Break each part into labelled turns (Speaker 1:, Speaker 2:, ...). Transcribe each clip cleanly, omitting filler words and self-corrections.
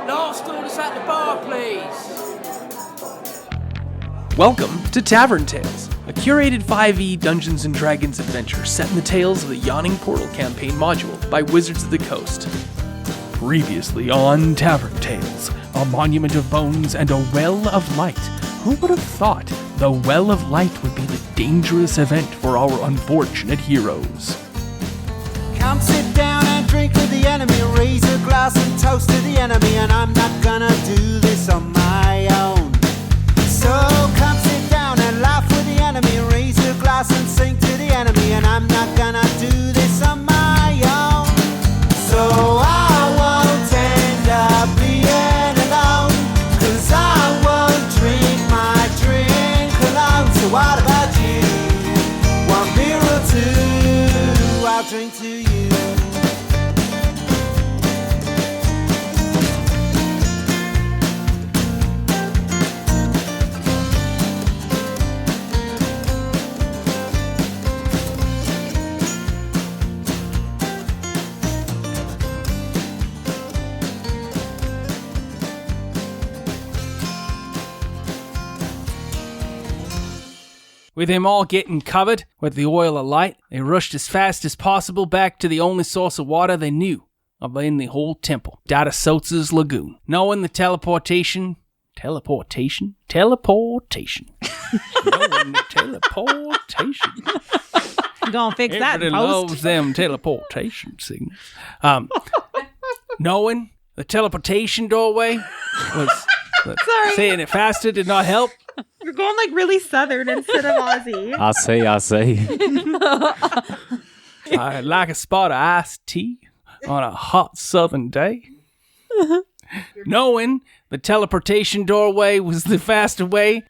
Speaker 1: Last orders at the bar, please.
Speaker 2: Welcome to Tavern Tales, a curated 5e Dungeons & Dragons adventure set in the tales of the Yawning Portal campaign module by Wizards of the Coast. Previously on Tavern Tales, a monument of bones and a well of light. Who would have thought the well of light would be the dangerous event for our unfortunate heroes?
Speaker 3: Come sit down and drink with the enemy, raise a glass and toast to the enemy, and I'm not gonna do this on my own. So come sit down and laugh with the enemy, raise a glass and sing to the enemy, and I'm not gonna do this on my own. So I won't end up being alone, 'cause I won't drink my drink alone. So what about you? 1 beer or two, I'll drink to you.
Speaker 2: With him all getting covered with the oil of light, they rushed as fast as possible back to the only source of water they knew of in the whole temple, Data Sotz's lagoon. Knowing the teleportation. Knowing the teleportation.
Speaker 4: You gonna fix that in
Speaker 2: Everybody
Speaker 4: post?
Speaker 2: loves them teleportation signals. Knowing the teleportation doorway was...
Speaker 4: Sorry.
Speaker 2: Saying it faster did not help.
Speaker 4: You're going like really southern instead of Aussie.
Speaker 5: I say.
Speaker 2: I like a spot of iced tea on a hot southern day. Knowing the teleportation doorway was the faster way.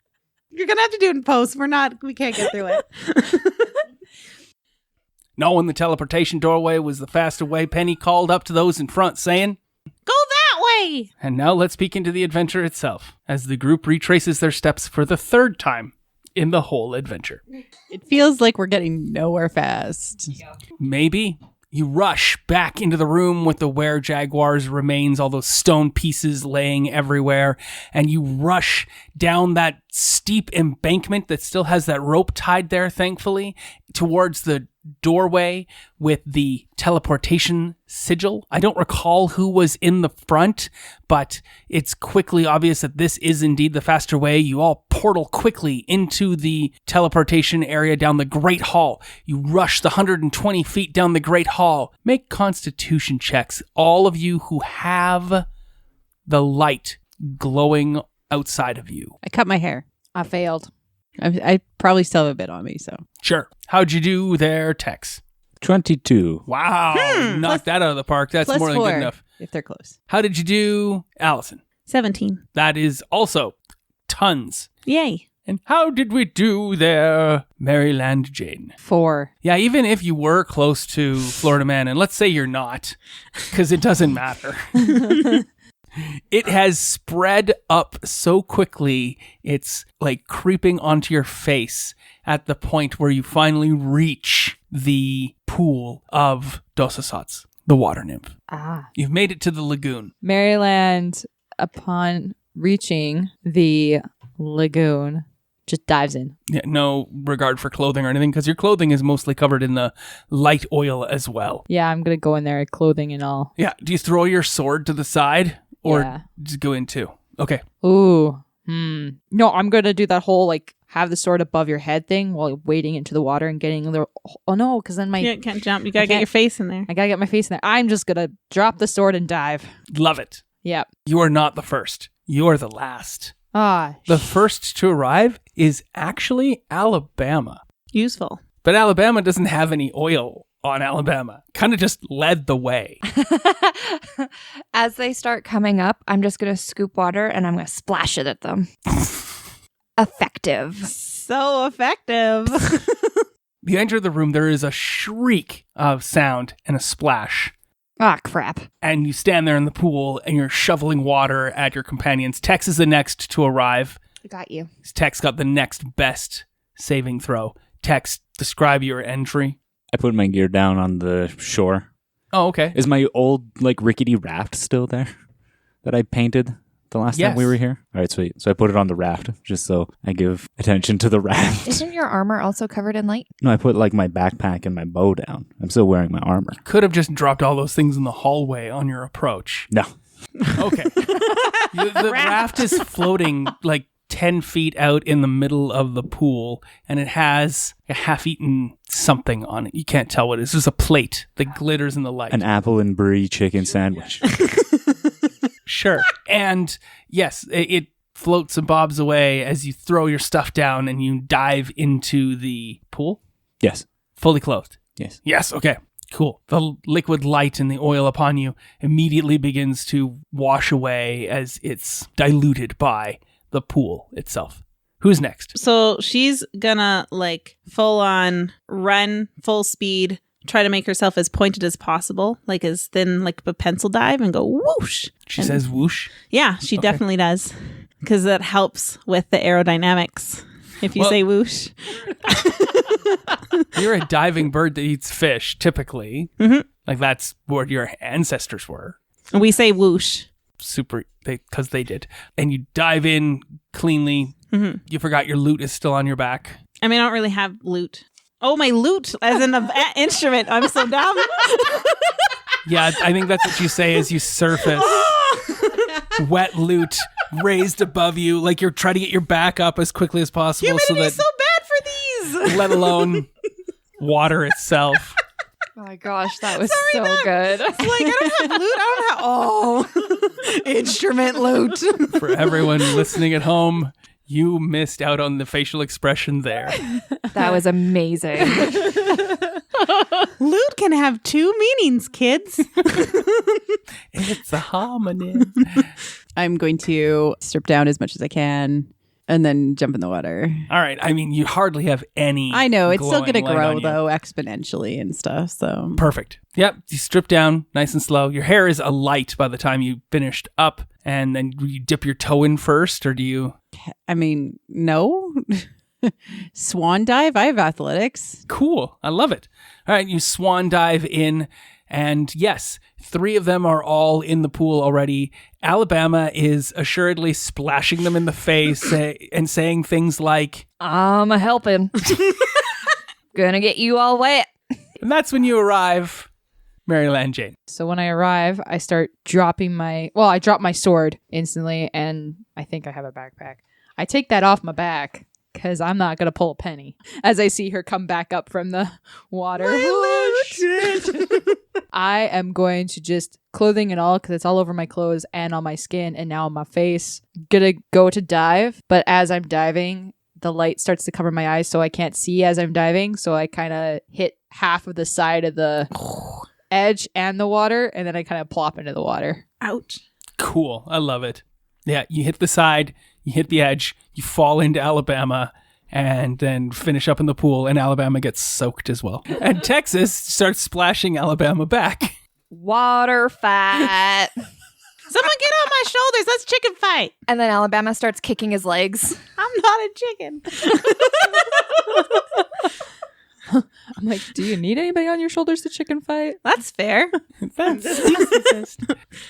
Speaker 4: You're gonna have to do it in post. We can't get through it.
Speaker 2: Knowing the teleportation doorway was the faster way, Penny called up to those in front saying,
Speaker 4: Go that way!
Speaker 2: and now let's peek into the adventure itself, as the group retraces their steps for the third time in the whole adventure.
Speaker 6: It feels like we're getting nowhere fast.
Speaker 2: Maybe. You rush back into the room with the were-jaguar's remains, all those stone pieces laying everywhere, and you rush down that steep embankment that still has that rope tied there, thankfully, towards the doorway with the teleportation sigil. I don't recall who was in the front, but it's quickly obvious that this is indeed the faster way. You all portal quickly into the teleportation area down the Great Hall. You rush the 120 feet down the Great Hall. Make constitution checks, all of you who have the light glowing outside of you.
Speaker 6: I cut my hair.
Speaker 4: I failed.
Speaker 6: I probably still have a bit on me, so.
Speaker 2: Sure. How'd you do there, Tex?
Speaker 5: 22.
Speaker 2: Wow. Knocked that out of the park. That's
Speaker 6: Plus
Speaker 2: more than
Speaker 6: 4,
Speaker 2: good enough.
Speaker 6: if they're close.
Speaker 2: How did you do, Allison?
Speaker 4: 17.
Speaker 2: That is also tons.
Speaker 4: Yay.
Speaker 2: And how did we do there, Maryland Jane?
Speaker 6: 4.
Speaker 2: Yeah, even if you were close to Florida Man, and let's say you're not, because it doesn't matter. It has spread up so quickly, it's like creeping onto your face at the point where you finally reach the pool of Dosasats, the water nymph.
Speaker 6: Ah.
Speaker 2: You've made it to the lagoon.
Speaker 6: Maryland, upon reaching the lagoon, just dives in.
Speaker 2: Yeah, no regard for clothing or anything, because your clothing is mostly covered in the light oil as well.
Speaker 6: Yeah, I'm going to go in there, clothing and all.
Speaker 2: Yeah, do you throw your sword to the side? Or
Speaker 6: Yeah.
Speaker 2: just go in too? Okay.
Speaker 6: Ooh. No, I'm going to do that whole, have the sword above your head thing while wading into the water and getting the... Oh, no, because then
Speaker 4: You can't jump. You gotta get your face in there.
Speaker 6: I got to get my face in there. I'm just going to drop the sword and dive.
Speaker 2: Love it.
Speaker 6: Yep.
Speaker 2: You are not the first. You are the last. The first to arrive is actually Alabama.
Speaker 4: Useful.
Speaker 2: But Alabama doesn't have any oil on Alabama. Kind of just led the way.
Speaker 7: As they start coming up, I'm just going to scoop water and I'm going to splash it at them. Effective.
Speaker 4: So effective.
Speaker 2: You enter the room, there is a shriek of sound and a splash.
Speaker 7: Ah, crap.
Speaker 2: And you stand there in the pool and you're shoveling water at your companions. Tex is the next to arrive.
Speaker 7: I got you.
Speaker 2: Tex got the next best saving throw. Tex, describe your entry.
Speaker 5: I put my gear down on the shore.
Speaker 2: Oh, okay.
Speaker 5: Is my old, rickety raft still there? that I painted the last time we were here? All right, sweet. So I put it on the raft just so I give attention to the raft.
Speaker 7: Isn't your armor also covered in light?
Speaker 5: No, I put like my backpack and my bow down. I'm still wearing my armor.
Speaker 2: Could have just dropped all those things in the hallway on your approach.
Speaker 5: No.
Speaker 2: Okay. The raft is floating like 10 feet out in the middle of the pool, and it has a half-eaten something on it. You can't tell what it is. There's a plate that glitters in the light.
Speaker 5: An apple and brie chicken sandwich.
Speaker 2: Sure. And yes, it floats and bobs away as you throw your stuff down and you dive into the pool.
Speaker 5: Yes.
Speaker 2: Fully clothed.
Speaker 5: Yes.
Speaker 2: Yes. Okay. Cool. The liquid light and the oil upon you immediately begins to wash away as it's diluted by the pool itself. Who's next?
Speaker 4: So she's gonna like full on run, full speed, try to make herself as pointed as possible, like as thin, like a pencil dive, and go whoosh.
Speaker 2: She says whoosh.
Speaker 4: Yeah, she definitely does, because that helps with the aerodynamics. If you say whoosh.
Speaker 2: You're a diving bird that eats fish, typically.
Speaker 4: Mm-hmm.
Speaker 2: Like that's what your ancestors were.
Speaker 4: We say whoosh.
Speaker 2: Because they did. And you dive in cleanly.
Speaker 4: Mm-hmm.
Speaker 2: You forgot your loot is still on your back.
Speaker 4: I mean, I don't really have loot. Oh, my loot, as in an instrument. I'm so dumb.
Speaker 2: Yeah, I think that's what you say as you surface. Wet loot raised above you, like you're trying to get your back up as quickly as possible.
Speaker 4: Humidity's so bad for these.
Speaker 2: Let alone water itself.
Speaker 7: Oh my gosh, that was so good.
Speaker 4: It's like, I don't have loot. I don't have, instrument loot.
Speaker 2: For everyone listening at home, you missed out on the facial expression there.
Speaker 7: That was amazing.
Speaker 4: Loot can have two meanings, kids.
Speaker 2: It's a homonym.
Speaker 8: I'm going to strip down as much as I can and then jump in the water.
Speaker 2: All right. I mean, you hardly have any.
Speaker 8: I know. It's still going to
Speaker 2: glowing light
Speaker 8: grow,
Speaker 2: on you.
Speaker 8: though, exponentially and stuff. So
Speaker 2: Perfect. Yep. You strip down nice and slow. Your hair is alight by the time you finished up. And then you dip your toe in first, or do you?
Speaker 8: I mean, no. Swan dive. I have athletics.
Speaker 2: Cool. I love it. All right. You swan dive in. And yes, 3 of them are all in the pool already. Alabama is assuredly splashing them in the face and saying things like,
Speaker 7: I'm a helping. Gonna get you all wet.
Speaker 2: and that's when you arrive, Maryland Jane.
Speaker 6: So when I arrive, I start dropping I drop my sword instantly, and I think I have a backpack. I take that off my back because I'm not going to pull a penny as I see her come back up from the water. I am going to just clothing and all, because it's all over my clothes and on my skin and now on my face. Gonna go to dive, but as I'm diving, the light starts to cover my eyes so I can't see as I'm diving. So I kind of hit half of the side of the edge and the water, and then I kind of plop into the water.
Speaker 4: Ouch.
Speaker 2: Cool. I love it. Yeah, you hit the side, you hit the edge, you fall into Alabama, and then finish up in the pool, and Alabama gets soaked as well. And Texas starts splashing Alabama back.
Speaker 7: Water fight.
Speaker 4: Someone get on my shoulders. Let's chicken fight.
Speaker 7: And then Alabama starts kicking his legs.
Speaker 4: I'm not a chicken.
Speaker 6: I'm like, do you need anybody on your shoulders to chicken fight?
Speaker 4: That's fair.
Speaker 2: That's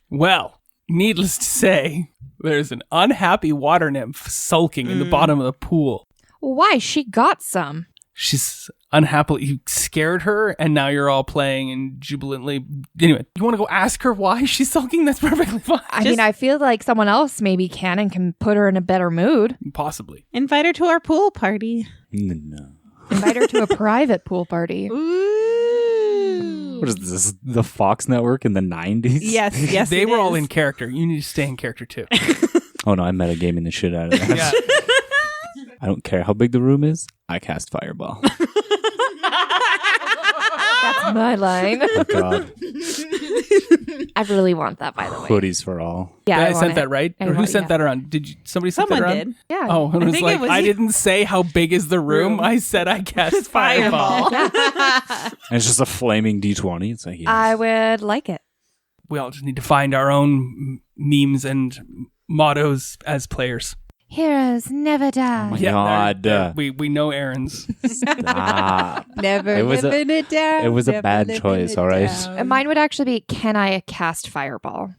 Speaker 2: well, needless to say, there's an unhappy water nymph sulking in the bottom of the pool.
Speaker 7: Why? She got some.
Speaker 2: She's unhappily, you scared her, and now you're all playing and jubilantly. Anyway, you want to go ask her why she's sulking? That's perfectly fine.
Speaker 7: I mean, I feel like someone else maybe can put her in a better mood.
Speaker 2: Possibly.
Speaker 4: Invite her to our pool party.
Speaker 5: No.
Speaker 7: Invite her to a private pool party.
Speaker 4: Ooh.
Speaker 5: What is this? The Fox Network in the 90s?
Speaker 4: Yes,
Speaker 2: They
Speaker 4: it
Speaker 2: were all
Speaker 4: is.
Speaker 2: in character. You need to stay in character too.
Speaker 5: Oh no, I'm metagaming the shit out of that.
Speaker 2: Yeah.
Speaker 5: I don't care how big the room is. I cast Fireball.
Speaker 7: That's my line.
Speaker 5: Oh God.
Speaker 7: I really want that, by the way.
Speaker 5: Hoodies for all.
Speaker 7: Yeah,
Speaker 2: I
Speaker 7: want
Speaker 2: sent
Speaker 7: it.
Speaker 2: that right?
Speaker 7: I
Speaker 2: Or who
Speaker 7: want-
Speaker 2: sent
Speaker 7: yeah.
Speaker 2: that around? Did you? Somebody sent
Speaker 4: Someone
Speaker 2: that around?
Speaker 4: did.
Speaker 7: Yeah.
Speaker 2: Oh, and it was
Speaker 4: think
Speaker 2: like,
Speaker 4: it was
Speaker 2: I
Speaker 4: you.
Speaker 2: didn't say how big is the room. I said I cast Fireball.
Speaker 5: And it's just a flaming D20. It's like, yes.
Speaker 7: I would like it.
Speaker 2: We all just need to find our own memes and mottos as players.
Speaker 7: Heroes never die.
Speaker 5: Oh my
Speaker 2: Yeah,
Speaker 5: God.
Speaker 2: we know Aaron's.
Speaker 5: Stop.
Speaker 8: Never
Speaker 5: It was a-
Speaker 8: living it down.
Speaker 5: it was a
Speaker 8: never
Speaker 5: bad
Speaker 8: living
Speaker 5: choice,
Speaker 8: it
Speaker 5: all right?
Speaker 8: down.
Speaker 7: And mine would actually be, can I cast Fireball?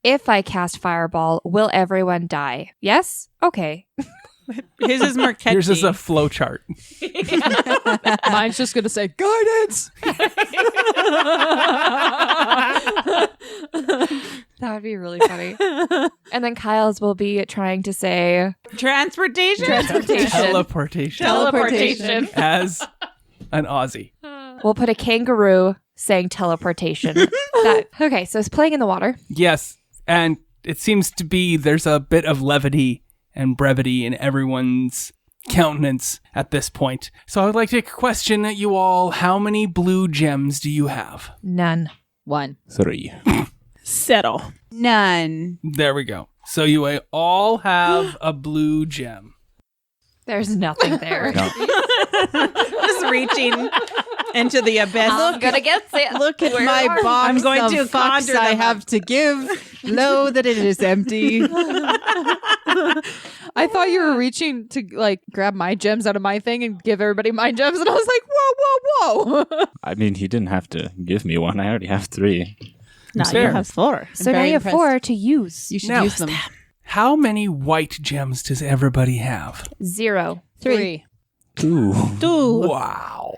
Speaker 7: If I cast Fireball, will everyone die? Yes? Okay.
Speaker 4: His is more catchy.
Speaker 2: Yours is a flow chart.
Speaker 6: Mine's just gonna say guidance.
Speaker 7: That would be really funny. And then Kyle's will be trying to say
Speaker 4: Transportation.
Speaker 2: Teleportation. As an Aussie.
Speaker 7: We'll put a kangaroo saying teleportation. Okay, so it's playing in the water.
Speaker 2: Yes. And it seems to be there's a bit of levity and brevity in everyone's countenance at this point. So I would like to question you all, how many blue gems do you have?
Speaker 7: None.
Speaker 6: 1.
Speaker 5: 3.
Speaker 4: Settle.
Speaker 8: None.
Speaker 2: There we go. So you all have a blue gem.
Speaker 7: There's nothing there.
Speaker 5: No.
Speaker 4: Just reaching into the abyss.
Speaker 7: I'm gonna get it.
Speaker 8: Look at
Speaker 7: Where
Speaker 8: my
Speaker 7: are you?
Speaker 8: box
Speaker 4: I'm going
Speaker 8: of
Speaker 4: to
Speaker 8: fucks
Speaker 4: conjure
Speaker 8: I
Speaker 4: them
Speaker 8: have
Speaker 4: up.
Speaker 8: to give. Lo, that it is empty.
Speaker 6: I thought you were reaching to like grab my gems out of my thing and give everybody my gems, and I was like, whoa.
Speaker 5: I mean, he didn't have to give me one. I already have 3.
Speaker 4: No,
Speaker 2: Fair.
Speaker 4: you have 4.
Speaker 7: So now
Speaker 8: very
Speaker 7: you have
Speaker 8: impressed.
Speaker 7: 4 to use.
Speaker 8: You should
Speaker 2: Now,
Speaker 8: use them.
Speaker 2: how many white gems does everybody have?
Speaker 7: 0.
Speaker 6: 3.
Speaker 5: Ooh.
Speaker 2: Wow.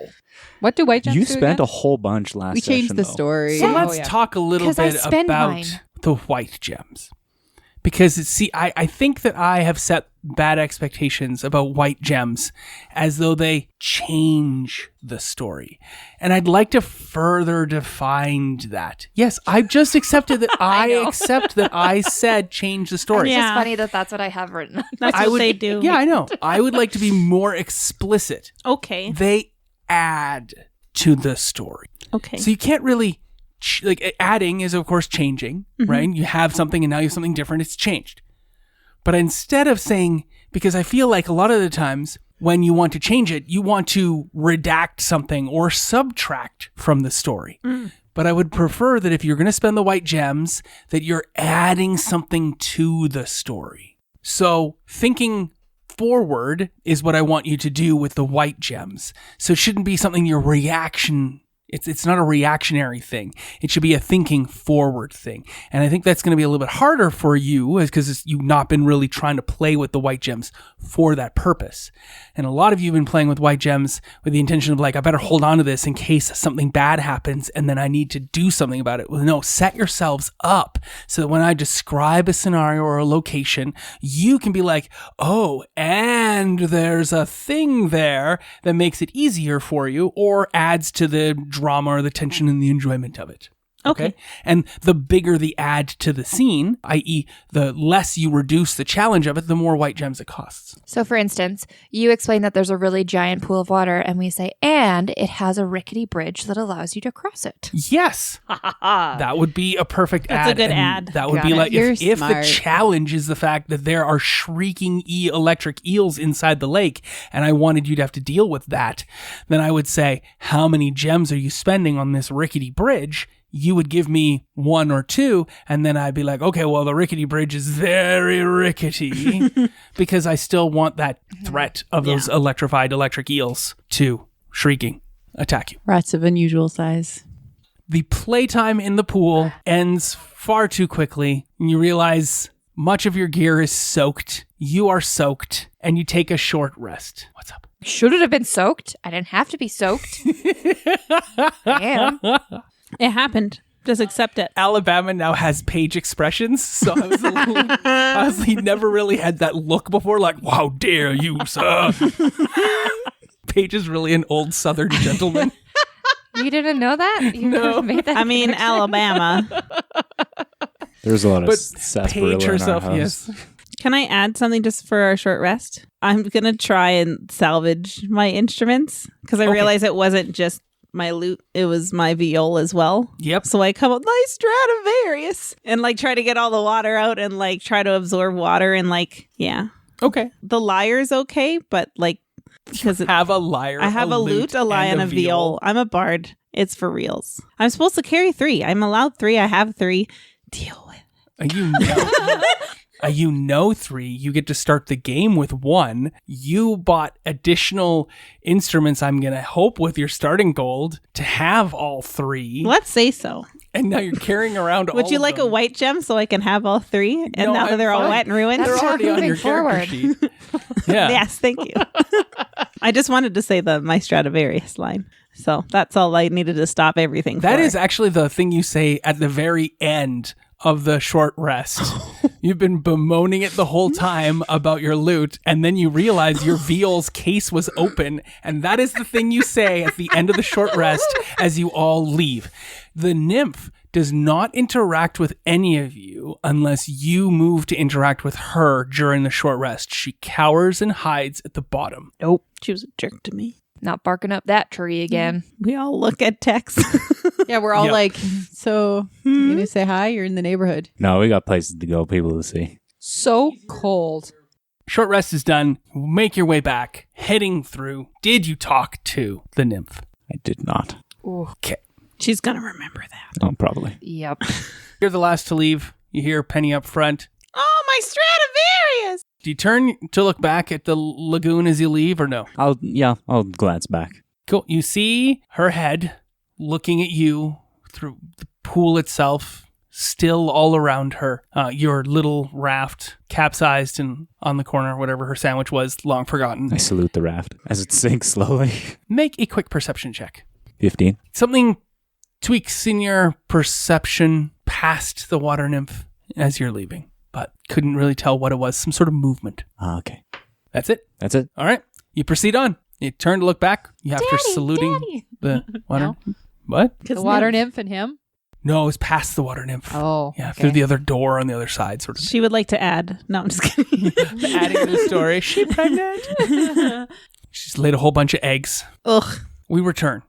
Speaker 6: What do white gems
Speaker 5: You
Speaker 6: do
Speaker 5: spent
Speaker 6: again?
Speaker 5: a whole bunch last
Speaker 8: We changed
Speaker 5: session,
Speaker 8: the
Speaker 5: though.
Speaker 8: story.
Speaker 2: So
Speaker 6: Yeah.
Speaker 2: let's
Speaker 6: Oh, yeah.
Speaker 2: talk a little
Speaker 7: 'Cause I
Speaker 2: bit
Speaker 7: spend
Speaker 2: about
Speaker 7: mine.
Speaker 2: the white gems. Because, see, I think that I have set bad expectations about white gems as though they change the story. And I'd like to further define that. Yes, I've just accepted that I accept that I said change the story.
Speaker 7: It's
Speaker 4: Yeah.
Speaker 7: just funny that that's what I have written.
Speaker 4: That's
Speaker 2: I
Speaker 4: what
Speaker 2: would,
Speaker 4: they do.
Speaker 2: Yeah, I know. I would like to be more explicit.
Speaker 4: Okay.
Speaker 2: They add to the story.
Speaker 4: Okay.
Speaker 2: So you can't really, like, adding is, of course, changing, right? You have something and now you have something different. It's changed. But instead of saying, because I feel like a lot of the times when you want to change it, you want to redact something or subtract from the story. But I would prefer that if you're going to spend the white gems, that you're adding something to the story. So thinking forward is what I want you to do with the white gems. So it shouldn't be something your reaction. It's not a reactionary thing. It should be a thinking forward thing. And I think that's going to be a little bit harder for you because you've not been really trying to play with the white gems for that purpose. And a lot of you have been playing with white gems with the intention of like, I better hold on to this in case something bad happens and then I need to do something about it. Well, no, set yourselves up so that when I describe a scenario or a location, you can be like, oh, and there's a thing there that makes it easier for you or adds to the drama or the tension and the enjoyment of it. Okay. And the bigger the add to the scene, i.e., the less you reduce the challenge of it, the more white gems it costs.
Speaker 7: So, for instance, you explain that there's a really giant pool of water, and we say, and it has a rickety bridge that allows you to cross it.
Speaker 2: Yes. That would be a perfect
Speaker 4: That's a
Speaker 2: ad.
Speaker 4: good
Speaker 2: and
Speaker 4: ad.
Speaker 2: That would
Speaker 7: Got
Speaker 2: be
Speaker 7: it.
Speaker 2: like,
Speaker 8: You're
Speaker 2: if the
Speaker 8: smart.
Speaker 2: challenge is the fact that there are shrieking electric eels inside the lake, and I wanted you to have to deal with that, then I would say, how many gems are you spending on this rickety bridge? You would give me 1 or 2, and then I'd be like, okay, well, the rickety bridge is very rickety because I still want that threat of those electrified electric eels to shrieking attack you.
Speaker 8: Rats of unusual size.
Speaker 2: The playtime in the pool ends far too quickly, and you realize much of your gear is soaked. You are soaked, and you take a short rest. What's up?
Speaker 7: Should it have been soaked? I didn't have to be soaked. Damn.
Speaker 4: It happened. Just accept it.
Speaker 2: Alabama now has Paige expressions, so I was a little, honestly never really had that look before, like, how dare you, sir? Paige is really an old Southern gentleman.
Speaker 7: You didn't know that? You
Speaker 2: No.
Speaker 7: made that
Speaker 4: I mean,
Speaker 7: connection?
Speaker 4: Alabama.
Speaker 5: There's a lot of
Speaker 2: But
Speaker 5: sarsaparilla
Speaker 2: Paige
Speaker 5: in our
Speaker 2: herself,
Speaker 5: house.
Speaker 2: yes.
Speaker 4: Can I add something just for our short rest? I'm going to try and salvage my instruments because I realized it wasn't just my lute, it was my viol as well.
Speaker 2: Yep.
Speaker 4: So I come up like Stradivarius and like try to get all the water out and like try to absorb water and like, yeah.
Speaker 2: Okay.
Speaker 4: The lyre's okay, but like, because
Speaker 2: Have a lyre.
Speaker 4: I have a lute, a lyre, and a viol. I'm a bard. It's for reals. I'm supposed to carry 3. I'm allowed 3. I have 3. Deal with
Speaker 2: You know 3. You get to start the game with 1. You bought additional instruments, I'm going to hope, with your starting gold to have all 3.
Speaker 4: Let's say so.
Speaker 2: And now you're carrying around all
Speaker 4: Would you
Speaker 2: of
Speaker 4: like a
Speaker 2: them.
Speaker 4: white gem so I can have all 3? And
Speaker 2: No,
Speaker 4: now that
Speaker 2: I'm
Speaker 4: they're all
Speaker 2: fine.
Speaker 4: wet and ruined?
Speaker 2: They're already on your
Speaker 7: Moving
Speaker 2: character
Speaker 7: forward.
Speaker 2: sheet. Yeah.
Speaker 4: Yes, thank you. I just wanted to say my Stradivarius line. So that's all I needed to stop everything
Speaker 2: That
Speaker 4: for.
Speaker 2: is actually the thing you say at the very end of the short rest. You've been bemoaning it the whole time about your loot, and then you realize your Veal's case was open, and that is the thing you say at the end of the short rest as you all leave. The nymph does not interact with any of you unless you move to interact with her during the short rest. She cowers and hides at the bottom.
Speaker 4: Nope. She was a jerk to me.
Speaker 7: Not barking up that tree again.
Speaker 4: We all look at Tex.
Speaker 8: Yeah, we're all
Speaker 2: Yep.
Speaker 8: like, so you gonna say hi? You're in the neighborhood.
Speaker 5: No, we got places to go, people to see.
Speaker 6: So cold.
Speaker 2: Short rest is done. Make your way back. Heading through. Did you talk to the nymph?
Speaker 5: I did not.
Speaker 2: Okay.
Speaker 4: She's going to remember that.
Speaker 5: Oh, probably.
Speaker 7: Yep.
Speaker 2: You're the last to leave. You hear Penny up front.
Speaker 4: Oh, my Stradivarius!
Speaker 2: Do you turn to look back at the lagoon as you leave or no?
Speaker 5: I'll glance back.
Speaker 2: Cool. You see her head looking at you through the pool itself, still all around her. Your little raft capsized and on the corner, whatever her sandwich was, long forgotten.
Speaker 5: I salute the raft as it sinks slowly.
Speaker 2: Make a quick perception check.
Speaker 5: 15.
Speaker 2: Something tweaks in your perception past the water nymph as you're leaving, but couldn't really tell what it was. Some sort of movement.
Speaker 5: Okay.
Speaker 2: That's it.
Speaker 5: That's it.
Speaker 2: All right. You proceed on. You turn to look back. You after saluting the water. What?
Speaker 6: The water nymph and him?
Speaker 2: No, it's past the water nymph.
Speaker 6: Oh.
Speaker 2: Yeah,
Speaker 6: okay.
Speaker 2: through the other door on the other side, sort of.
Speaker 4: She would like to add. No, I'm just kidding.
Speaker 2: Adding to the story. She pregnant. She's laid a whole bunch of eggs.
Speaker 4: Ugh.
Speaker 2: We return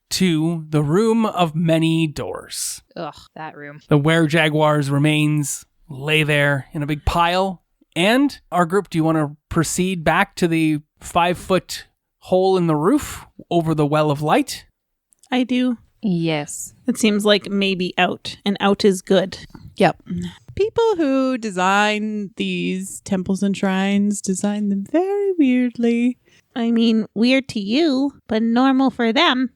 Speaker 2: to the room of many doors.
Speaker 6: Ugh, that room.
Speaker 2: The were-jaguar's remains lay there in a big pile. And our group, do you want to proceed back to the 5-foot hole in the roof over the well of light?
Speaker 4: I do.
Speaker 7: Yes.
Speaker 4: It seems like maybe out, and out is good.
Speaker 8: Yep. People who design these temples and shrines design them very weirdly.
Speaker 4: I mean, weird to you, but normal for them.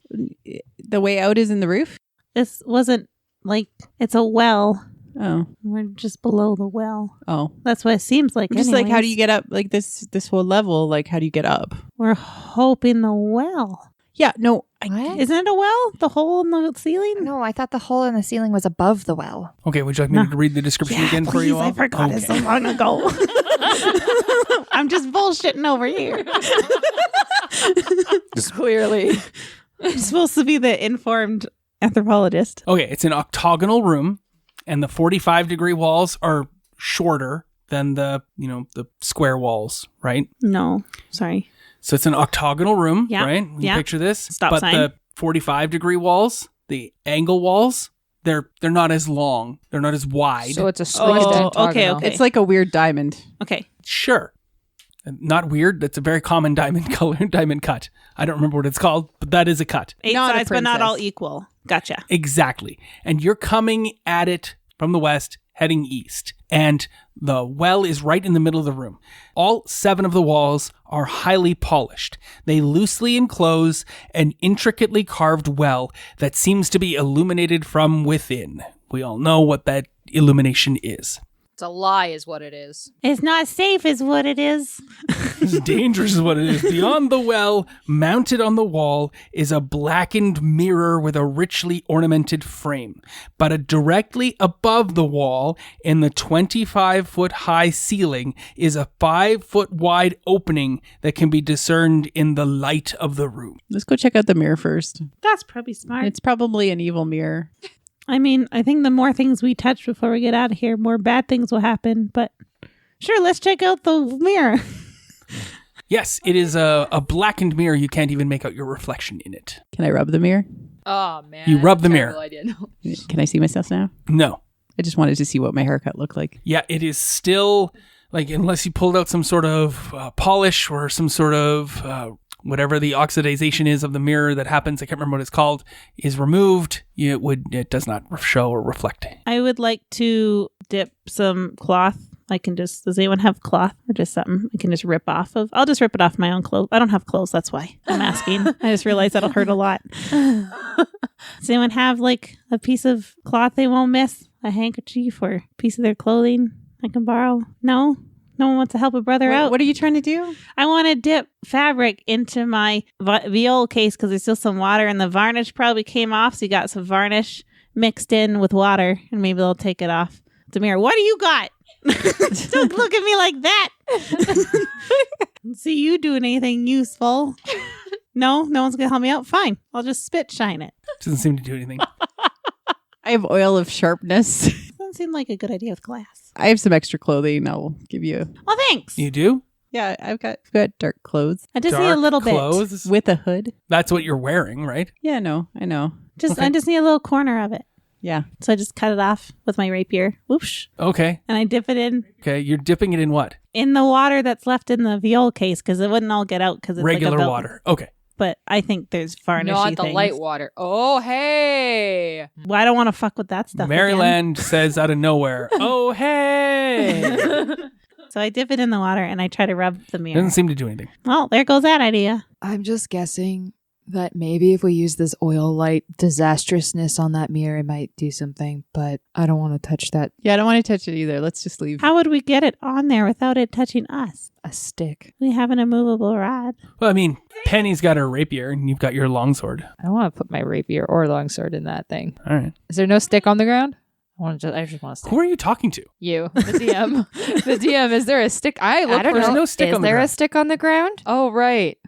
Speaker 8: The way out is in the roof?
Speaker 4: This wasn't like it's a well.
Speaker 8: Oh.
Speaker 4: We're just below the well.
Speaker 8: Oh.
Speaker 4: That's what it seems like.
Speaker 8: Just like, how do
Speaker 4: anyways.
Speaker 8: you get up? Like this whole level, like, how do you get up?
Speaker 4: We're hoping the well.
Speaker 8: Yeah, no.
Speaker 7: What?
Speaker 4: Isn't it a well? The hole in the ceiling?
Speaker 7: No, I thought the hole in the ceiling was above the well.
Speaker 2: Okay, would you like me to read the description again for you all?
Speaker 4: I forgot it so long ago. I'm just bullshitting over here.
Speaker 8: Clearly.
Speaker 4: I'm supposed to be the informed anthropologist.
Speaker 2: Okay, it's an octagonal room, and the 45-degree walls are shorter than the square walls, right?
Speaker 4: No, sorry.
Speaker 2: So it's an octagonal room,
Speaker 4: Yeah,
Speaker 2: right? You
Speaker 4: yeah.
Speaker 2: picture this.
Speaker 4: Stop
Speaker 2: but
Speaker 4: sign.
Speaker 2: the 45-degree walls, the angle walls, they're not as long. They're not as wide.
Speaker 6: So it's a
Speaker 4: Oh,
Speaker 6: squished
Speaker 4: okay,
Speaker 6: octagonal.
Speaker 4: okay.
Speaker 8: It's like a weird diamond.
Speaker 4: Okay.
Speaker 2: Sure. Not weird. That's a very common diamond color, diamond cut. I don't remember what it's called, but that is a cut.
Speaker 4: 8
Speaker 8: Not a
Speaker 4: sides, but not all
Speaker 8: princess.
Speaker 4: equal. Gotcha.
Speaker 2: Exactly. And you're coming at it from the west, heading east. And the well is right in the middle of the room. All 7 of the walls are highly polished. They loosely enclose an intricately carved well that seems to be illuminated from within. We all know what that illumination is.
Speaker 6: It's a lie is what it is.
Speaker 4: It's not safe is what it is.
Speaker 2: It's dangerous is what it is. Beyond the well, mounted on the wall, is a blackened mirror with a richly ornamented frame. But directly above the wall, in the 25-foot high ceiling, is a 5-foot wide opening that can be discerned in the light of the room.
Speaker 8: Let's go check out the mirror first.
Speaker 4: That's probably smart.
Speaker 8: It's probably an evil mirror.
Speaker 4: I mean, I think the more things we touch before we get out of here, more bad things will happen. But sure, let's check out the mirror.
Speaker 2: Yes, it is a blackened mirror. You can't even make out your reflection in it.
Speaker 8: Can I rub the mirror?
Speaker 6: Oh, man.
Speaker 2: You rub the
Speaker 6: Terrible
Speaker 2: mirror.
Speaker 6: idea. No.
Speaker 8: Can I see myself now?
Speaker 2: No.
Speaker 8: I just wanted to see what my haircut looked like.
Speaker 2: Yeah, it is still, like, unless you pulled out some sort of polish or some sort of whatever the oxidization is of the mirror that happens, I can't remember what it's called, is removed, it does not show or reflect.
Speaker 4: I would like to dip some cloth I can just, does anyone have cloth or just something I can just rip off of? I'll just rip it off my own clothes. I don't have clothes. That's why I'm asking. I just realized that'll hurt a lot. Does anyone have like a piece of cloth they won't miss? A handkerchief or a piece of their clothing I can borrow? No? No one wants to help a brother out?
Speaker 8: What are you trying to do?
Speaker 4: I want to dip fabric into my viol case because there's still some water and the varnish probably came off. So you got some varnish mixed in with water and maybe they'll take it off. Demir, what do you got? Don't look at me like that. See you doing anything useful. No one's going to help me out. Fine. I'll just spit shine it.
Speaker 2: Doesn't seem to do anything.
Speaker 8: I have oil of sharpness.
Speaker 4: Doesn't seem like a good idea with glass.
Speaker 8: I have some extra clothing. I'll give you.
Speaker 4: Well, thanks.
Speaker 2: You do?
Speaker 8: Yeah, I've got dark clothes
Speaker 4: I just need a little
Speaker 2: clothes?
Speaker 8: with a hood.
Speaker 2: That's what you're wearing, right?
Speaker 8: Yeah, no, I know.
Speaker 2: Okay.
Speaker 4: I just need a little corner of it.
Speaker 8: Yeah.
Speaker 4: So I just cut it off with my rapier. Whoosh.
Speaker 2: Okay.
Speaker 4: And I dip it in.
Speaker 2: Okay. You're dipping it in what?
Speaker 4: In the water that's left in the viol case because it wouldn't all get out because it's
Speaker 2: Regular
Speaker 4: like a
Speaker 2: water. Okay.
Speaker 4: But I think there's varnishy
Speaker 6: Not the
Speaker 4: things.
Speaker 6: light water. Oh, hey.
Speaker 4: Well, I don't want to fuck with that stuff.
Speaker 2: Maryland says out of nowhere, oh, hey.
Speaker 4: So I dip it in the water and I try to rub the mirror.
Speaker 2: Doesn't seem to do anything.
Speaker 4: Well, there goes that idea.
Speaker 6: I'm just guessing that maybe if we use this oil light disastrousness on that mirror, it might do something, but I don't want to touch that.
Speaker 8: Yeah, I don't want to touch it either. Let's just leave.
Speaker 4: How would we get it on there without it touching us?
Speaker 6: A stick.
Speaker 4: We have an immovable rod.
Speaker 2: Well, I mean, Penny's got her rapier and you've got your longsword.
Speaker 6: I don't want to put my rapier or longsword in that thing.
Speaker 2: All right.
Speaker 6: Is there no stick on the ground? I just want a stick.
Speaker 2: Who are you talking to?
Speaker 6: You, the DM. The DM, is there a stick? I
Speaker 7: don't
Speaker 6: for
Speaker 7: know.
Speaker 2: There's no stick
Speaker 7: Is
Speaker 2: on the
Speaker 7: there a
Speaker 2: ground.
Speaker 7: stick on the ground?
Speaker 6: Oh, right.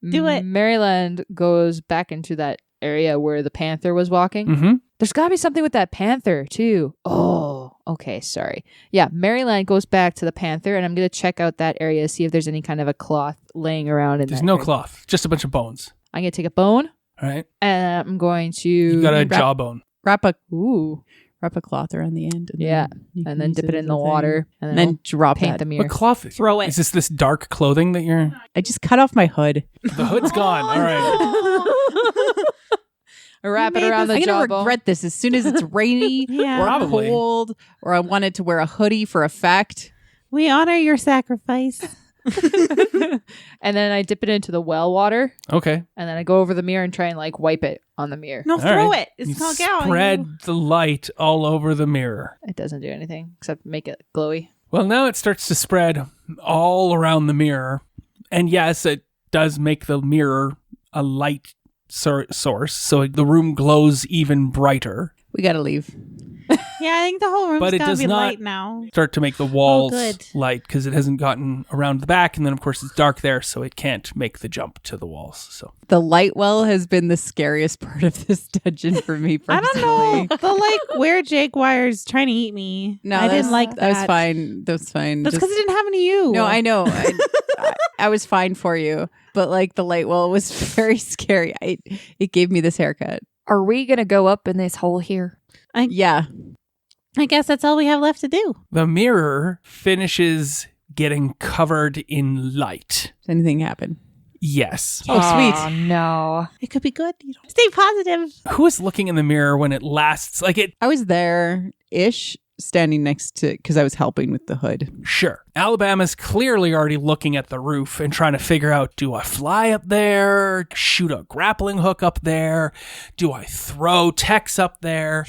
Speaker 4: Do it.
Speaker 6: Maryland goes back into that area where the panther was walking.
Speaker 2: Mm-hmm.
Speaker 6: There's got to be something with that panther, too. Oh, okay. Sorry. Yeah, Maryland goes back to the panther, and I'm going to check out that area to see if there's any kind of a cloth laying around in
Speaker 2: There's
Speaker 6: that
Speaker 2: no
Speaker 6: area.
Speaker 2: cloth, just a bunch of bones.
Speaker 6: I'm going to take a bone,
Speaker 2: All right.
Speaker 6: and I'm going to...
Speaker 2: You got a jawbone.
Speaker 8: Wrap a cloth around the end. And
Speaker 6: Yeah,
Speaker 8: then you can
Speaker 6: and then
Speaker 8: use
Speaker 6: dip it
Speaker 8: as
Speaker 6: in
Speaker 8: a
Speaker 6: the
Speaker 8: thing.
Speaker 6: water, and
Speaker 8: And
Speaker 6: then
Speaker 8: then drop
Speaker 6: paint
Speaker 8: that.
Speaker 6: the mirror.
Speaker 2: What cloth?
Speaker 4: Throw it.
Speaker 2: Is this dark clothing that you're...
Speaker 8: I just cut off my hood.
Speaker 2: The hood's gone. All right.
Speaker 6: Wrap it around the
Speaker 8: I'm going to
Speaker 6: jawbone.
Speaker 8: regret this as soon as it's rainy
Speaker 4: Yeah.
Speaker 8: or
Speaker 2: Probably.
Speaker 8: cold, or I wanted to wear a hoodie for effect.
Speaker 4: We honor your sacrifice.
Speaker 6: And then I dip it into the well water,
Speaker 2: Okay.
Speaker 6: and then I go over the mirror and try and like wipe it on the mirror.
Speaker 4: No,
Speaker 2: All
Speaker 4: throw
Speaker 2: right.
Speaker 4: it.
Speaker 2: You
Speaker 4: It's not out.
Speaker 2: spread the light all over the mirror.
Speaker 6: It doesn't do anything except make it glowy.
Speaker 2: Well, now it starts to spread all around the mirror. And yes, it does make the mirror a light source, so the room glows even brighter.
Speaker 8: We got to leave.
Speaker 4: Yeah, I think the whole room's
Speaker 2: But it
Speaker 4: gotta
Speaker 2: does
Speaker 4: be
Speaker 2: not-
Speaker 4: light now.
Speaker 2: Start to make the walls
Speaker 4: good.
Speaker 2: light because it hasn't gotten around the back. And then, of course, it's dark there, so it can't make the jump to the walls. So
Speaker 8: The light well has been the scariest part of this dungeon for me
Speaker 4: I
Speaker 8: personally.
Speaker 4: don't know. The like where jaguars trying to eat me.
Speaker 8: No,
Speaker 4: I
Speaker 8: that
Speaker 4: didn't
Speaker 8: was-
Speaker 4: like that.
Speaker 8: That was fine. That was fine.
Speaker 4: That's
Speaker 8: Just-
Speaker 4: because it didn't happen to you.
Speaker 8: No, I know. I was fine for you, but like the light well was very scary. It gave me this haircut.
Speaker 7: Are we going to go up in this hole here?
Speaker 8: Yeah.
Speaker 4: I guess that's all we have left to do.
Speaker 2: the mirror finishes getting covered in light.
Speaker 8: Does anything happen?
Speaker 2: Yes.
Speaker 8: Oh, sweet.
Speaker 7: Oh, no.
Speaker 4: It could be good. Stay positive.
Speaker 2: Who is looking in the mirror when it lasts? Like it,
Speaker 8: I was there-ish, standing next to, because I was helping with the hood.
Speaker 2: sure. Alabama's clearly already looking at the roof and trying to figure out, do I fly up there? Shoot a grappling hook up there? Do I throw Tex up there?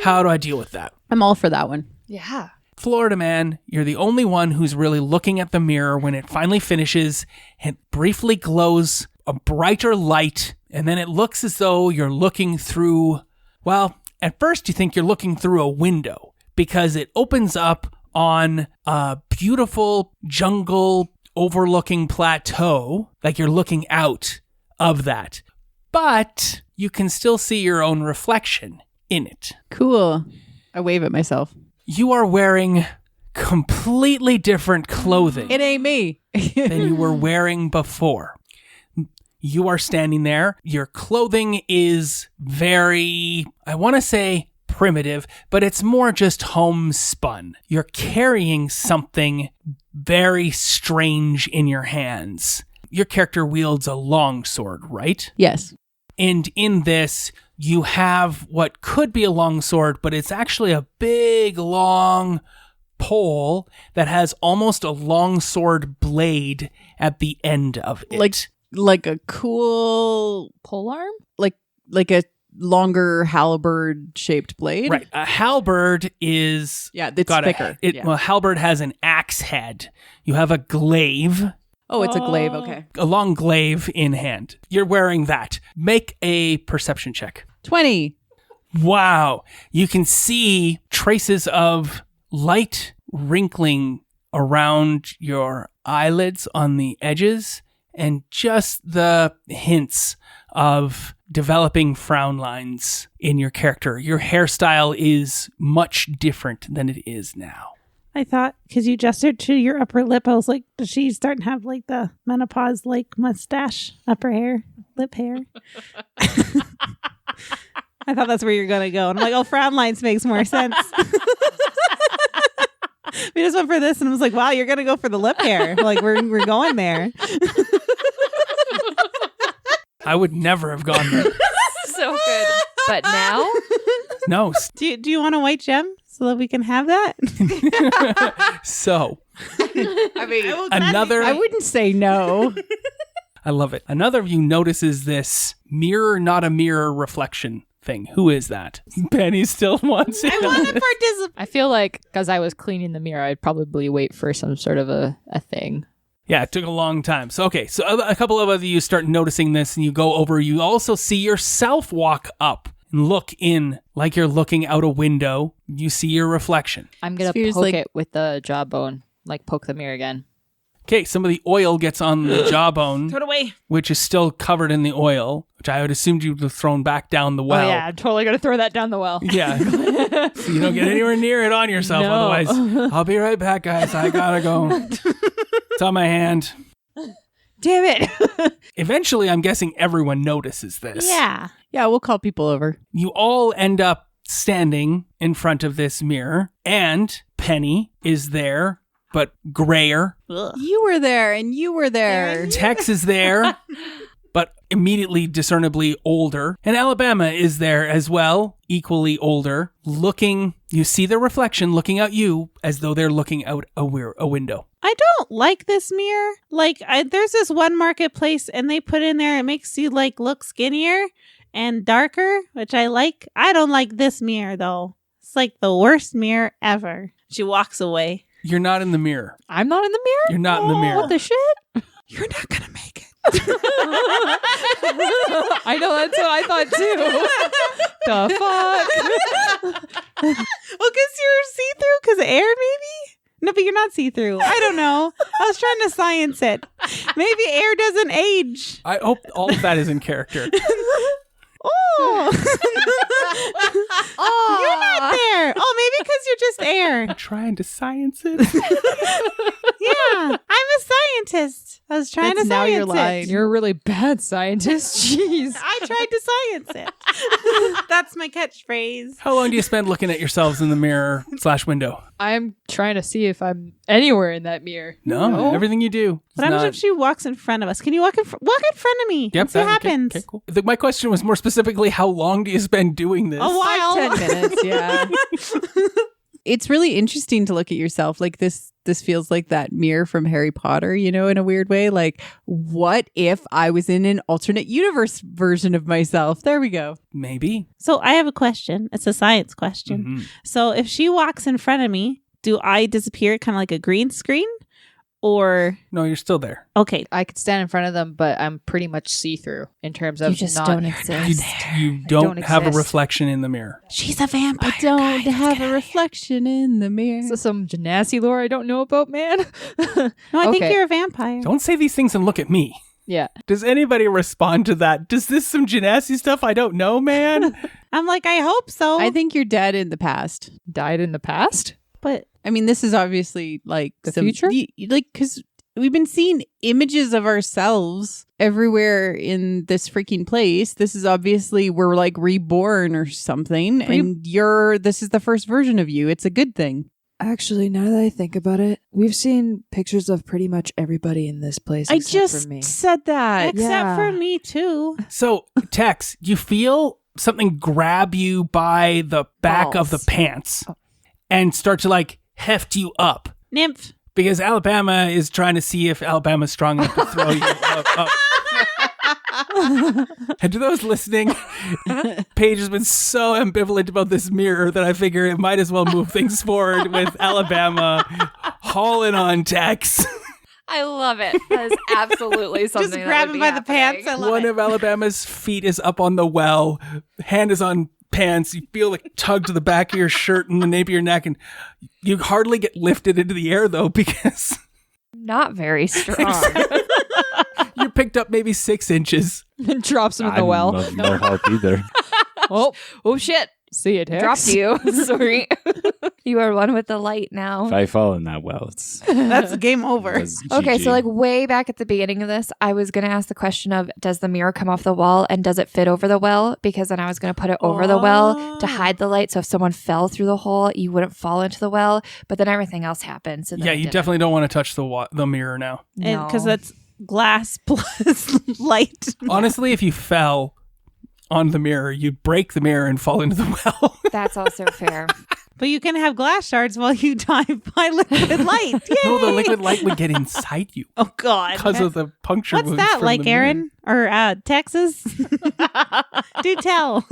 Speaker 2: How do I deal with that?
Speaker 8: I'm all for that one.
Speaker 7: Yeah.
Speaker 2: Florida man, you're the only one who's really looking at the mirror when it finally finishes and briefly glows a brighter light. And then it looks as though you're looking through, well, at first you think you're looking through a window because it opens up on a beautiful jungle overlooking plateau, like you're looking out of that. But you can still see your own reflection in it.
Speaker 8: Cool. I wave at myself.
Speaker 2: You are wearing completely different clothing
Speaker 8: It ain't me.
Speaker 2: than you were wearing before. You are standing there. Your clothing is very, I want to say primitive, but it's more just homespun. You're carrying something very strange in your hands. Your character wields a long sword, right?
Speaker 8: Yes.
Speaker 2: And in this, you have what could be a long sword, but it's actually a big, long pole that has almost a long sword blade at the end of it.
Speaker 8: Like a cool
Speaker 6: Pole arm?
Speaker 8: like a longer halberd shaped blade.
Speaker 2: Right. A halberd is...
Speaker 8: Yeah, it's
Speaker 2: got
Speaker 8: thicker.
Speaker 2: Well, a halberd has an axe head. You have a glaive,
Speaker 8: Oh, it's a glaive. Okay.
Speaker 2: a long glaive in hand. You're wearing that. Make a perception check.
Speaker 8: 20.
Speaker 2: Wow. You can see traces of light wrinkling around your eyelids on the edges and just the hints of developing frown lines in your character. Your hairstyle is much different than it is now.
Speaker 4: I thought, because you gestured to your upper lip, I was like, does she start to have like the menopause like mustache, upper hair, lip hair? I thought that's where you're going to go. And I'm like, oh, frown lines makes more sense. We just went for this and I was like, wow, you're going to go for the lip hair. Like, we're going there.
Speaker 2: I would never have gone there.
Speaker 7: So good. But now?
Speaker 2: No.
Speaker 4: Do you want a white gem so that we can have that?
Speaker 2: So,
Speaker 8: I mean,
Speaker 2: another...
Speaker 8: I wouldn't say no.
Speaker 2: I love it. Another of you notices this mirror, not a mirror reflection thing. Who is that? Penny still wants it.
Speaker 4: I want to participate.
Speaker 6: I feel like because I was cleaning the mirror, I'd probably wait for some sort of a thing.
Speaker 2: Yeah, it took a long time. So, okay. So a couple of you start noticing this and you go over. You also see yourself walk up and look in like you're looking out a window. You see your reflection.
Speaker 6: I'm going to poke it with the jawbone, like poke the mirror again.
Speaker 2: Okay, some of the oil gets on the jawbone,
Speaker 4: Throw it away.
Speaker 2: which is still covered in the oil, which I would assume you'd have thrown back down the well.
Speaker 6: Oh, yeah. I'm totally going to throw that down the well.
Speaker 2: Yeah. So you don't get anywhere near it on yourself.
Speaker 6: No.
Speaker 2: Otherwise, I'll be right back, guys. I gotta go. It's on my hand.
Speaker 6: Damn it.
Speaker 2: Eventually, I'm guessing everyone notices this.
Speaker 4: Yeah.
Speaker 8: Yeah, we'll call people over.
Speaker 2: You all end up standing in front of this mirror, and Penny is there, but grayer.
Speaker 4: Ugh.
Speaker 8: You were there and you were there.
Speaker 2: Tex is there, but immediately discernibly older. And Alabama is there as well, equally older, looking. You see their reflection looking at you as though they're looking out a window.
Speaker 4: I don't like this mirror. Like, there's this one marketplace and they put in there, it makes you like look skinnier and darker, which I like. I don't like this mirror though. It's like the worst mirror ever. She walks away.
Speaker 2: You're not in the mirror.
Speaker 6: I'm not in the mirror?
Speaker 2: You're not in the mirror.
Speaker 6: What the shit?
Speaker 8: You're not going to make it.
Speaker 6: I know, that's what I thought too. The fuck?
Speaker 4: Well, because you're see-through because of air, maybe? No, but you're not see-through. I don't know. I was trying to science it. Maybe air doesn't age.
Speaker 2: I hope all of that is in character.
Speaker 4: Oh. You're not there. Oh, maybe because you're just air.
Speaker 2: I'm trying to science it.
Speaker 4: Yeah, I'm a scientist. I was trying
Speaker 8: That's
Speaker 4: to
Speaker 8: now
Speaker 4: science
Speaker 8: you're
Speaker 4: it.
Speaker 8: lying.
Speaker 6: You're a really bad scientist. Jeez.
Speaker 4: I tried to science it. That's my catchphrase.
Speaker 2: How long do you spend looking at yourselves in the mirror / window?
Speaker 6: I'm trying to see if I'm anywhere in that mirror.
Speaker 2: No, everything you do.
Speaker 4: What happens if she walks in front of us? Can you walk in front of me?
Speaker 2: Yep,
Speaker 4: and see what happens?
Speaker 2: Okay, cool. My question was more specifically, how long do you spend doing this?
Speaker 4: A while.
Speaker 8: 10 minutes, yeah. It's really interesting to look at yourself. Like this feels like that mirror from Harry Potter, you know, in a weird way. Like, what if I was in an alternate universe version of myself? There we go.
Speaker 2: Maybe.
Speaker 4: So I have a question. It's a science question.
Speaker 2: Mm-hmm.
Speaker 4: So if she walks in front of me, do I disappear kind of like a green screen? Or
Speaker 2: No, you're still there.
Speaker 4: okay,
Speaker 6: I could stand in front of them, but I'm pretty much see-through in terms of
Speaker 7: You just
Speaker 6: not...
Speaker 7: don't
Speaker 2: You,
Speaker 7: exist.
Speaker 2: you don't have a
Speaker 6: exist.
Speaker 2: reflection in the mirror.
Speaker 4: she's a vampire.
Speaker 8: I don't have a reflection in the mirror.
Speaker 6: Is this some Genasi lore I don't know about, man?
Speaker 4: No, I think
Speaker 6: Okay.
Speaker 4: you're a vampire.
Speaker 2: Don't say these things and look at me.
Speaker 6: Yeah.
Speaker 2: Does anybody respond to that? Does this some Genasi stuff I don't know, man?
Speaker 4: I'm like, I hope so.
Speaker 8: I think you're dead in the past.
Speaker 6: Died in the past?
Speaker 4: but
Speaker 8: I mean, this is obviously like
Speaker 6: The future?
Speaker 8: Like, because we've been seeing images of ourselves everywhere in this freaking place. This is obviously we're like reborn or something, and this is the first version of you. It's a good thing.
Speaker 9: Actually, now that I think about it, we've seen pictures of pretty much everybody in this place
Speaker 8: I
Speaker 9: except
Speaker 8: just
Speaker 9: for me.
Speaker 8: said that.
Speaker 4: except
Speaker 9: yeah.
Speaker 4: for me too.
Speaker 2: So, Tex, you feel something grab you by the back of the pants and start to like heft you up.
Speaker 4: Nymph.
Speaker 2: Because Alabama is trying to see if Alabama's strong enough to throw you up. And to those listening, Paige has been so ambivalent about this mirror that I figure it might as well move things forward with Alabama hauling on Tex.
Speaker 7: I love it. That is absolutely something.
Speaker 4: Just grab him by the pants. I love
Speaker 2: One
Speaker 4: it.
Speaker 2: of Alabama's feet is up on the well. Hand is on pants. You feel like tug to the back of your shirt and the nape of your neck, and you hardly get lifted into the air though because
Speaker 7: not very strong.
Speaker 2: you picked up maybe 6 inches.
Speaker 6: And drops him in the well.
Speaker 5: No help either.
Speaker 6: Oh,
Speaker 7: shit.
Speaker 6: see it, Hex.
Speaker 7: Dropped you. Sorry. You are one with the light now.
Speaker 5: If I fall in that well, it's
Speaker 4: That's game over.
Speaker 5: it's
Speaker 7: Okay,
Speaker 5: GG.
Speaker 7: so like way back at the beginning of this, I was going to ask the question of, does the mirror come off the wall and does it fit over the well? Because then I was going to put it over the well to hide the light. So if someone fell through the hole, you wouldn't fall into the well. But then everything else happened. So then
Speaker 2: Yeah,
Speaker 7: it
Speaker 2: you
Speaker 7: didn't.
Speaker 2: definitely don't want to touch the mirror now.
Speaker 7: No.
Speaker 4: Because that's glass plus light.
Speaker 2: Honestly, if you fell on the mirror, you'd break the mirror and fall into the well.
Speaker 7: That's also fair.
Speaker 4: But you can have glass shards while you dive by liquid light.
Speaker 2: No, the
Speaker 4: Yay!
Speaker 2: liquid light would get inside you
Speaker 4: Oh, God.
Speaker 2: because of the puncture
Speaker 4: What's
Speaker 2: wounds
Speaker 4: that
Speaker 2: from
Speaker 4: like,
Speaker 2: the mirror.
Speaker 4: Aaron? Or Texas? Do tell.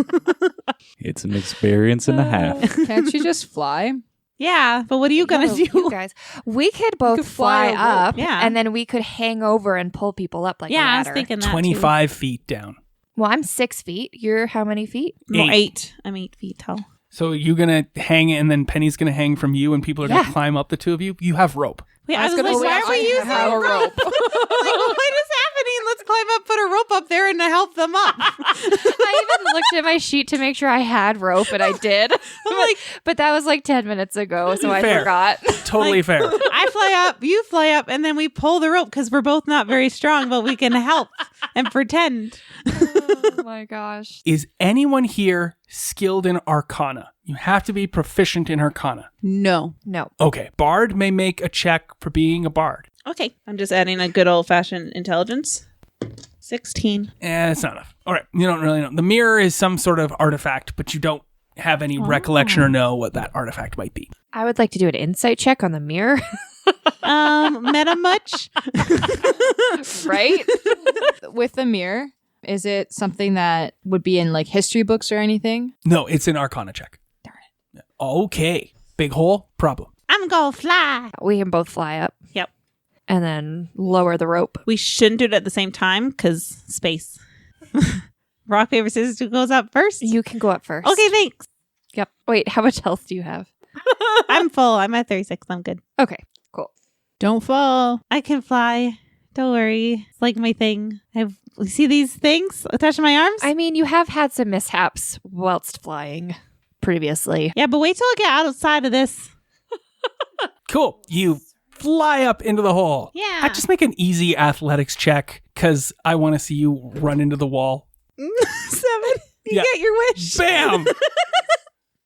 Speaker 5: It's an experience and a half.
Speaker 6: Can't you just fly?
Speaker 4: Yeah, but what are you going to
Speaker 7: You
Speaker 4: do?
Speaker 7: guys, we could both
Speaker 6: could fly
Speaker 7: fly
Speaker 6: a rope.
Speaker 7: up,
Speaker 4: Yeah.
Speaker 7: and then we could hang over and pull people up like a
Speaker 4: Yeah, I was
Speaker 7: ladder.
Speaker 4: thinking that
Speaker 2: 25 feet down.
Speaker 7: Well, I'm 6 feet. You're how many feet?
Speaker 4: too. No,
Speaker 2: 8.
Speaker 4: 8. I'm 8 feet tall.
Speaker 2: So you're going to hang and then Penny's going to hang from you and people are going
Speaker 7: Yeah.
Speaker 2: to climb up the two of you? You have rope.
Speaker 4: Wait, I was like,
Speaker 6: gonna
Speaker 4: why
Speaker 6: say,
Speaker 4: are we
Speaker 6: I
Speaker 4: using
Speaker 6: have a rope.
Speaker 4: like, what is happening? Let's climb up, put a rope up there, and help them up.
Speaker 7: I even looked at my sheet to make sure I had rope, and I did. but that was like 10 minutes ago, so I
Speaker 2: Fair.
Speaker 7: forgot.
Speaker 2: Totally fair.
Speaker 4: I fly up, you fly up, and then we pull the rope because we're both not very strong, but we can help and pretend.
Speaker 7: Oh my gosh.
Speaker 2: Is anyone here skilled in Arcana? You have to be proficient in Arcana.
Speaker 8: No.
Speaker 7: No.
Speaker 2: Okay. Bard may make a check for being a bard.
Speaker 4: Okay, I'm just adding a good old-fashioned intelligence. 16.
Speaker 2: It's not enough. All right. You don't really know. The mirror is some sort of artifact, but you don't have any recollection or know what that artifact might be.
Speaker 7: I would like to do an insight check on the mirror.
Speaker 4: Meta much?
Speaker 7: Right?
Speaker 6: With the mirror, is it something that would be in like history books or anything?
Speaker 2: No, it's an Arcana check. Darn it. Okay. Big hole, problem.
Speaker 4: I'm gonna fly.
Speaker 7: We can both fly up.
Speaker 4: Yep.
Speaker 7: And then lower the rope.
Speaker 4: We shouldn't do it at the same time because space. Rock, paper, scissors, who goes up first?
Speaker 7: You can go up first.
Speaker 4: Okay, thanks.
Speaker 7: Yep. Wait, how much health do you have?
Speaker 4: I'm full. I'm at 36. I'm good.
Speaker 7: Okay, cool.
Speaker 8: Don't fall.
Speaker 4: I can fly. Don't worry. It's like my thing. You see these things attached to my arms?
Speaker 7: I mean, you have had some mishaps whilst flying previously.
Speaker 4: Yeah, but wait till I get outside of this.
Speaker 2: Cool. You fly up into the hole.
Speaker 4: Yeah.
Speaker 2: I just make an easy athletics check because I want to see you run into the wall.
Speaker 4: 7. You
Speaker 2: Yeah.
Speaker 4: get your wish.
Speaker 2: Bam!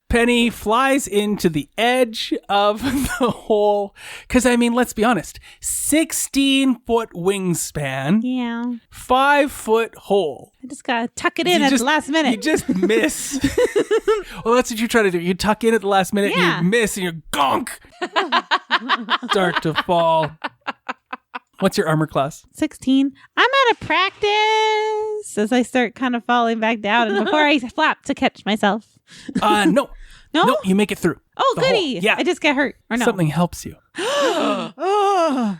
Speaker 2: Penny flies into the edge of the hole. Because, I mean, let's be honest. 16-foot wingspan,
Speaker 4: Yeah.
Speaker 2: 5-foot hole.
Speaker 4: I just gotta tuck it in
Speaker 2: You
Speaker 4: at
Speaker 2: just-
Speaker 4: the last minute.
Speaker 2: You just miss. Well, that's what you try to do. You tuck in at the last minute,
Speaker 4: Yeah.
Speaker 2: and you miss, and you gonk. Start to fall. What's your armor class?
Speaker 4: 16. I'm out of practice as I start kind of falling back down and before I flap to catch myself.
Speaker 2: No.
Speaker 4: No?
Speaker 2: No, you make it through.
Speaker 4: Oh,
Speaker 2: The hole.
Speaker 4: goody.
Speaker 2: Yeah.
Speaker 4: I just get hurt. Or no.
Speaker 2: Something helps you.
Speaker 8: Oh.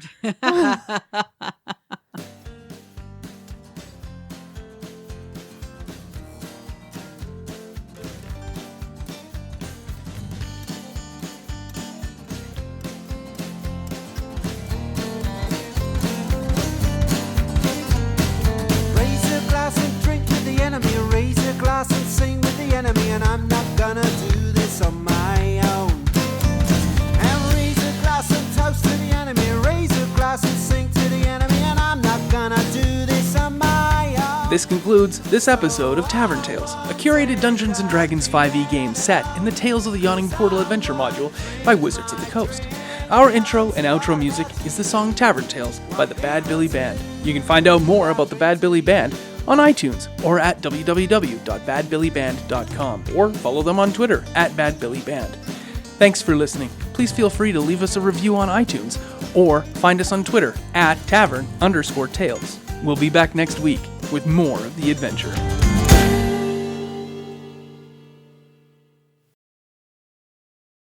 Speaker 3: Raise your glass and drink with the enemy. Raise your glass and sing with the enemy. And I'm not gonna do this on my own. And raise a glass and toast to the enemy. Raise a glass and sing to the enemy. And I'm not gonna do this on my own.
Speaker 2: This concludes this episode of Tavern Tales, a curated Dungeons & Dragons 5e game set in the Tales of the Yawning Portal adventure module by Wizards of the Coast. Our intro and outro music is the song Tavern Tales by the Bad Billy Band. You can find out more about the Bad Billy Band on iTunes or at www.badbillyband.com, or follow them on Twitter at badbillyband. Thanks for listening. Please feel free to leave us a review on iTunes or find us on Twitter at Tavern_Tales. We'll be back next week with more of the adventure.